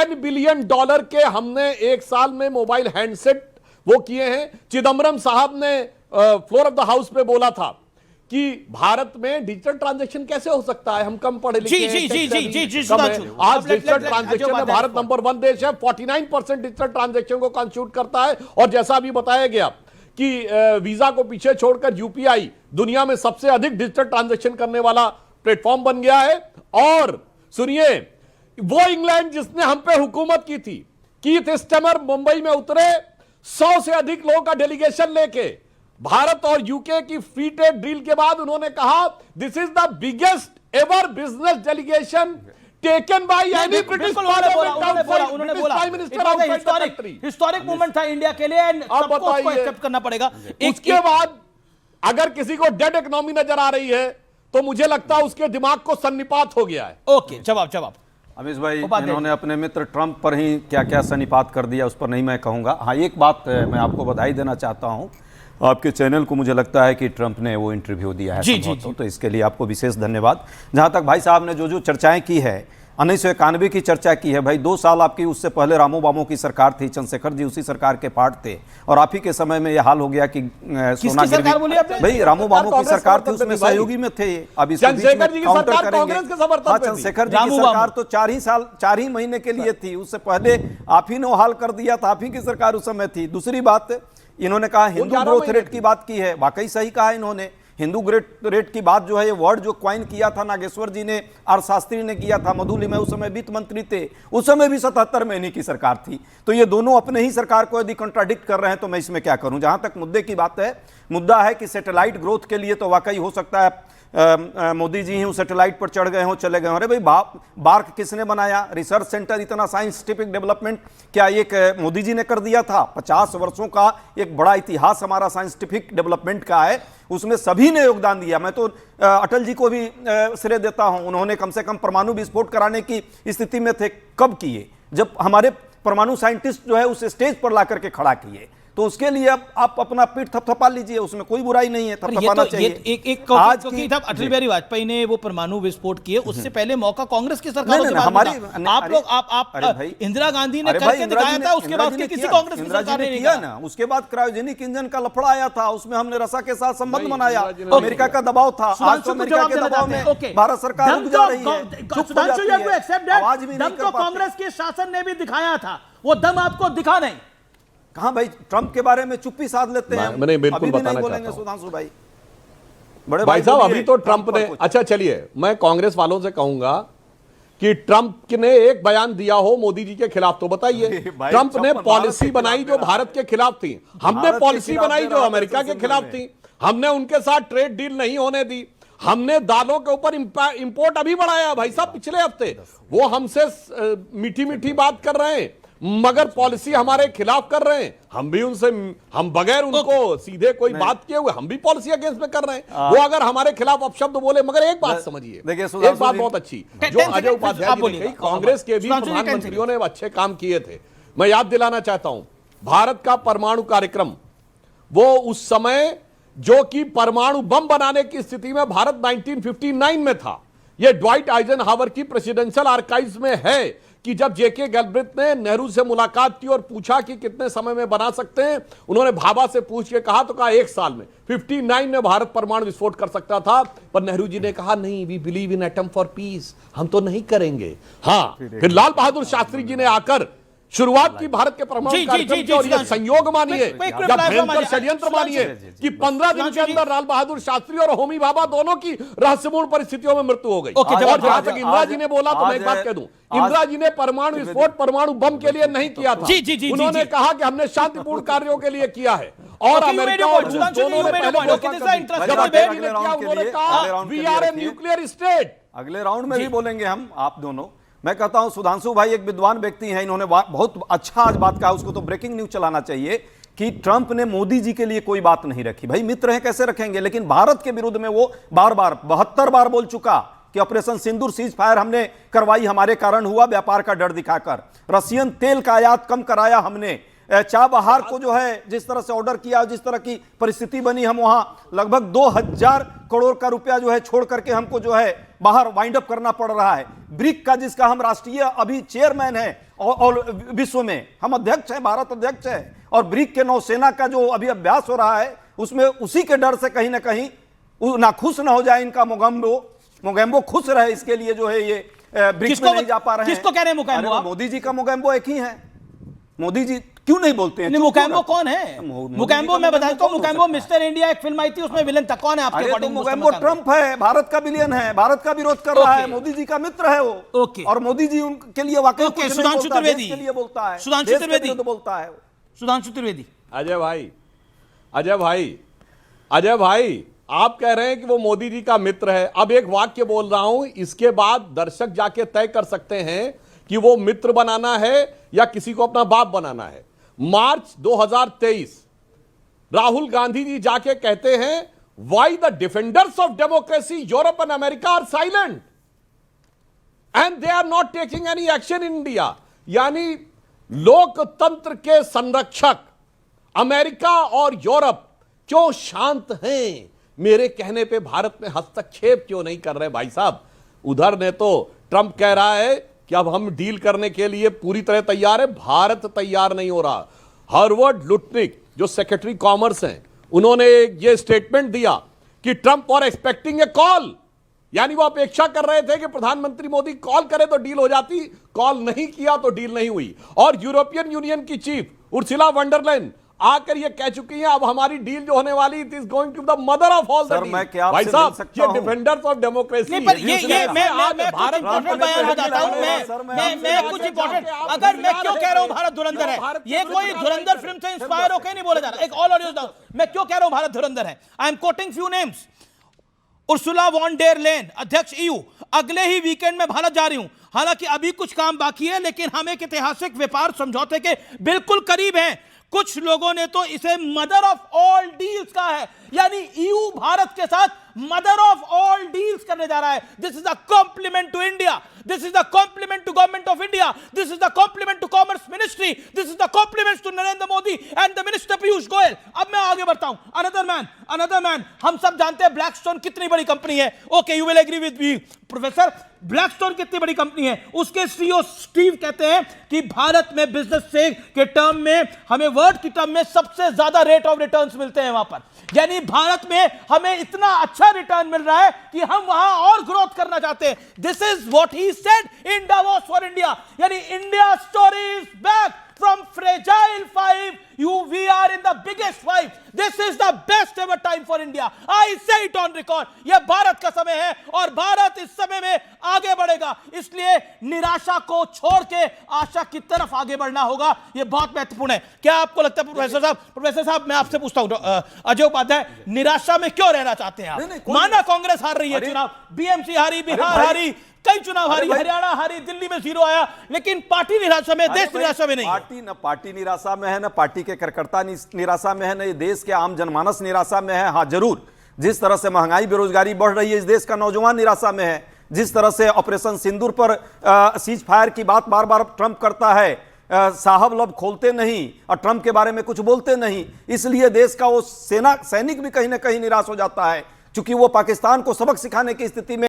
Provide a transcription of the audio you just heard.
10 billion dollar के हमने एक साल में मोबाइल हैंडसेट वो किए हैं। चिदम्बरम साहब ने फ्लोर ऑफ द हाउस पे बोला था कि भारत में डिजिटल ट्रांजैक्शन कैसे हो सकता है, हम कम पढ़े लिखे हैं, आज डिजिटल ट्रांजैक्शन में भारत नंबर 1 देश है। 49% डिजिटल ट्रांजैक्शन को कंस्टिट्यूट करता है। और जैसा अभी बताया गया कि वीजा को पीछे छोड़कर यूपीआई दुनिया में सबसे अधिक डिजिटल ट्रांजैक्शन करने वाला प्लेटफॉर्म बन गया है। और सुनिए, वो इंग्लैंड जिसने हम पे हुकूमत की थी, कीथ स्टमर मुंबई में उतरे 100 से अधिक लोगों का डेलीगेशन लेके। भारत और यूके की फ्री ट्रेड डील के बाद उन्होंने कहा this is the biggest ever business delegation taken by any British historic moment था इंडिया के लिए। अब बताइए, एक्सेप्ट करना पड़ेगा। उसके बाद अगर किसी को डेड इकोनॉमी नजर आ रही है तो मुझे लगता है उसके दिमाग को सन्निपात हो गया है। ओके, जवाब अमीश भाई, इन्होंने अपने मित्र ट्रंप पर ही क्या क्या सन्निपात कर दिया उस पर नहीं मैं कहूँगा। हाँ, एक बात मैं आपको बधाई देना चाहता हूँ, आपके चैनल को मुझे लगता है कि ट्रंप ने वो इंटरव्यू दिया है जी। तो इसके लिए आपको विशेष धन्यवाद। जहाँ तक भाई साहब ने जो चर्चाएं की है, 1991 की चर्चा की है भाई, 2 साल आपकी उससे पहले रामो बामो की सरकार थी, चंद्रशेखर जी उसी सरकार के पार्ट थे। और आप ही के समय में यह हाल हो गया कि सोना गिरवी, भाई रामो बामो की सरकार थी, उसमें सहयोगी में थे। अब इसको चंद्रशेखर जी की सरकार कांग्रेस के समर्थन में थी। चंद्रशेखर जी की सरकार तो 4 ही महीने के लिए थी, उससे पहले आप ही ने हाल कर दिया था, आप ही की सरकार उस समय थी। दूसरी बात, इन्होंने कहा हिंदू ग्रोथ रेट की बात की है, वाकई सही कहा इन्होंने। हिंदू ग्रोथ रेट की बात जो है, ये वर्ड जो क्वाइन किया था नागेश्वर जी ने और शास्त्री ने किया था, मधुलिमा उस समय वित्त मंत्री थे, उस समय भी 77 में इन्हीं की सरकार थी। तो ये दोनों अपने ही सरकार को यदि कंट्राडिक्ट कर रहे हैं तो मैं इसमें क्या करूं। जहां तक मुद्दे की बात है, मुद्दा है कि सैटेलाइट ग्रोथ के लिए तो वाकई हो सकता है मोदी जी ही उस सैटेलाइट पर चढ़ गए हो, चले गए हो। अरे भाई, बार्क किसने बनाया? रिसर्च सेंटर, इतना साइंटिफिक डेवलपमेंट क्या एक मोदी जी ने कर दिया था? 50 वर्षों का एक बड़ा इतिहास हमारा साइंटिफिक डेवलपमेंट का है, उसमें सभी ने योगदान दिया। मैं तो अटल जी को भी श्रेय देता हूं, उन्होंने कम से कम परमाणु विस्फोट कराने की स्थिति में थे। कब किए? जब हमारे परमाणु साइंटिस्ट जो है उस स्टेज पर ला करके खड़ा किए। तो उसके लिए अब आप अपना पीठ थपथपा लीजिए, उसमें कोई बुराई नहीं है, थपथपाना चाहिए। आज की अटल बिहारी वाजपेयी ने वो परमाणु विस्फोट किए, उससे पहले मौका कांग्रेस की सरकार को हमारे आप लोग आप इंदिरा गांधी ने करके दिखाया था, उसके बाद किसी कांग्रेस की सरकार ने किया ना। उसके बाद क्रायोजेनिक इंजन का लफड़ा आया था, उसमें हमने रसा के साथ संबंध बनाया, अमेरिका का दबाव था। आज तो अमेरिका के दबाव में भारत सरकार रुक जा रही है। आज भी कांग्रेस के शासन ने भी दिखाया था, वो दम आपको दिखा नहीं। कहां भाई, ट्रंप के बारे में चुप्पी साध लेते हैं। मैंने बिल्कुल अभी भी बताना नहीं बोलेंगे चाहता सुधांशु भाई, बड़े भाई साहब। अभी तो ट्रंप ने, अच्छा चलिए, मैं कांग्रेस वालों से कहूंगा कि ट्रंप ने एक बयान दिया हो मोदी जी के खिलाफ तो बताइए। ट्रंप ने पॉलिसी बनाई जो भारत के खिलाफ थी, हमने पॉलिसी बनाई जो अमेरिका के खिलाफ थी। हमने उनके साथ ट्रेड डील नहीं होने दी, हमने दालों के ऊपर इंपोर्ट अभी बढ़ाया भाई साहब पिछले हफ्ते। वो हमसे मीठी मीठी बात कर रहे हैं मगर पॉलिसी हमारे खिलाफ कर रहे हैं। हम भी उनसे, हम बगैर उनको सीधे कोई बात किए हुए हम भी पॉलिसी अगेंस्ट में कर रहे हैं। वो अगर हमारे खिलाफ अपशब्द बोले, मगर एक बात समझिए, एक बात बहुत अच्छी जो अजय उपाध्याय जी ने कही, कांग्रेस के भी प्रधानमंत्रियों ने अच्छे काम किए थे। मैं याद दिलाना चाहता हूं, भारत का परमाणु कार्यक्रम वो उस समय जो कि परमाणु बम बनाने की स्थिति में भारत 1959 में था। यह ड्वाइट आइजनहावर की प्रेसिडेंशियल आर्काइव्स में है कि जब जेके गैल्ब्रिथ ने नेहरू से मुलाकात की और पूछा कि कितने समय में बना सकते हैं, उन्होंने भाभा से पूछ के कहा तो कहा 1 साल में। 59 में भारत परमाणु विस्फोट कर सकता था, पर नेहरू जी ने कहा नहीं, we believe in atom for peace, हम तो नहीं करेंगे। हाँ, फिर लाल बहादुर शास्त्री जी ने आकर शुरुआत की भारत के परमाणु कार्यक्रम की, और यह संयोग मानिए या भयंकर षड्यंत्र मानिए कि 15 दिन के अंदर लाल बहादुर शास्त्री और होमी भाभा दोनों की रहस्यपूर्ण परिस्थितियों में मृत्यु हो गई। और जहां तक इंदिरा जी ने बोला तो मैं एक बात कह दूं, इंदिरा जी ने परमाणु विस्फोट परमाणु बम के लिए नहीं किया था। उन्होंने कहा कि हमने शांतिपूर्ण कार्यों के लिए किया है। और अमेरिका और रूस दोनों ने पहले उन्होंने कहा we are a nuclear state. अगले राउंड में भी बोलेंगे हम, आप दोनों। मैं कहता हूं सुधांशु भाई एक विद्वान व्यक्ति हैं, इन्होंने बहुत अच्छा आज बात कहा, उसको तो ब्रेकिंग न्यूज चलाना चाहिए कि ट्रंप ने मोदी जी के लिए कोई बात नहीं रखी। भाई मित्र हैं, कैसे रखेंगे? लेकिन भारत के विरुद्ध में वो बार बार 72 बार बोल चुका कि ऑपरेशन सिंदूर सीज फायर हमने करवाई, हमारे कारण हुआ, व्यापार का डर दिखाकर। रशियन तेल का आयात कम कराया हमने, चाबहार को जो है जिस तरह से ऑर्डर किया, जिस तरह की परिस्थिति बनी, हम वहां लगभग 2000 करोड़ का रुपया जो है छोड़ करके हमको जो है बाहर वाइंड अप करना पड़ रहा है। ब्रिक का जिसका हम राष्ट्रीय अभी चेयरमैन है, और विश्व में हम अध्यक्ष हैं, भारत अध्यक्ष है, और ब्रिक के नौसेना का जो अभी अभ्यास हो रहा है उसमें उसी के डर से कहीं ना कहीं नाखुश ना हो जाए इनका मोगेम्बो खुश रहे, इसके लिए जो है ये ब्रिक्स में नहीं जा पा रहे हैं। किसको कह रहे हैं मोगेम्बो? मोदी जी का मोगेम्बो एक ही है। मोदी जी क्यों नहीं बोलते हैं? मोगेम्बो कौन है? मोगेम्बो मैं बताता हूं, मोगेम्बो मिस्टर इंडिया एक फिल्म आई थी, उसमें विलन था। कौन है आपके अकॉर्डिंग? मोगेम्बो ट्रंप है, भारत का विलेन है, भारत का विरोध कर रहा है, मोदी जी का मित्र है वो। और मोदी जी उनके लिए वाकई कुछ नहीं बोलता, देश के लिए बोलता है, सुधांशु त्रिवेदी बोलता है। सुधांशु त्रिवेदी। अजय भाई आप कह रहे हैं कि वो मोदी जी का मित्र है। अब एक वाक्य बोल रहा हूं, इसके बाद दर्शक जाके तय कर सकते हैं कि वो मित्र बनाना है या किसी को अपना बाप बनाना है। मार्च 2023 राहुल गांधी जी जाके कहते हैं, why the defenders of democracy Europe and America are silent and they are not taking any action in India. यानी लोकतंत्र के संरक्षक अमेरिका और यूरोप क्यों शांत हैं? मेरे कहने पे भारत में हस्तक्षेप क्यों नहीं कर रहे भाई साहब? उधर ने तो ट्रंप कह रहा है कि अब हम डील करने के लिए पूरी तरह तैयार है, भारत तैयार नहीं हो रहा। हार्वर्ड लुटनिक जो सेक्रेटरी कॉमर्स हैं, उन्होंने ये स्टेटमेंट दिया कि ट्रंप और एक्सपेक्टिंग ए कॉल, यानी वो अपेक्षा कर रहे थे कि प्रधानमंत्री मोदी कॉल करे तो डील हो जाती, कॉल नहीं किया तो डील नहीं हुई। और यूरोपियन यूनियन की चीफ उर्सुला वॉन डर लेyen आकर ये कह चुकी हैं, अब हमारी डील जो होने वाली it is going to the mother of all the deal. भाई साहब, ये डिफेंडर्स ऑफ डेमोक्रेसी मैं कुछ इंपॉर्टेंट, अगर मैं क्यों कह रहा हूं भारत धुरंधर है, ये कोई धुरंधर फिल्म से इंस्पायर होकर नहीं बोला जा रहा। एक ऑल ऑडियो मैं क्यों कह रहा हूं भारत धुरंधर है। I am quoting few names. Ursula von der Leyen, अध्यक्ष ईयू, अगले ही वीकेंड में भारत जा रही हूं। हालांकि अभी कुछ काम बाकी है, लेकिन हम एक ऐतिहासिक व्यापार समझौते के बिल्कुल करीब हैं। कुछ लोगों ने तो इसे मदर ऑफ ऑल डील्स कहा है, यानी ईयू भारत के साथ मदर ऑफ ऑल डील्स करने जा रहा है। This is a compliment to India, this is the compliment to government of India, this is the compliment to commerce ministry, this is the compliment to Narendra Modi and the minister Piyush Goyal. अब मैं आगे बढ़ता हूं। Another man, हम सब जानते हैं Blackstone कितनी बड़ी कंपनी है। Okay, you will agree with me professor, Blackstone कितनी बड़ी कंपनी है। उसके सीईओ स्टीव कहते हैं कि भारत में बिजनेस से के टर्म में हमें वर्ल्ड की टर्म में सबसे ज्यादा रेट ऑफ रिटर्न्स मिलते हैं वहां पर। यानी भारत में हमें इतना अच्छा रिटर्न मिल रहा है कि हम वहां और ग्रोथ करना चाहते हैं। This is what he said in Davos for India. यानी India story is back from fragile 5 we are in the biggest 5. This is the best ever time for India. I say it on record. यह भारत का समय है और भारत इस समय में आगे बढ़ेगा। इसलिए निराशा को छोड़ के आशा की तरफ आगे बढ़ना होगा। यह बहुत महत्वपूर्ण है। क्या आपको लगता है प्रोफेसर साहब, मैं आपसे पूछता हूं, अजय उपाध्याय, निराशा में क्यों रहना चाहते हैं आप? माना कांग्रेस हार रही है चुनाव, बीएमसी हारी, बिहार हारी, कई चुनाव हारी, हरियाणा हारी, दिल्ली में 0 आया, लेकिन पार्टी निराशा में, देश निराशा में नहीं। पार्टी निराशा में है, ना पार्टी के कार्यकर्ता निराशा में है, ना ये देश के आम जनमानस निराशा में है। हाँ जरूर, जिस तरह से महंगाई बेरोजगारी बढ़ रही है, इस देश का नौजवान निराशा में है। जिस तरह से ऑपरेशन सिंदूर पर सीज फायर की बात बार बार ट्रंप करता है, साहब लब खोलते नहीं और ट्रंप के बारे में कुछ बोलते नहीं, इसलिए देश का वो सैनिक भी कहीं ना कहीं निराश हो जाता है, क्योंकि वो पाकिस्तान को सबक सिखाने की स्थिति में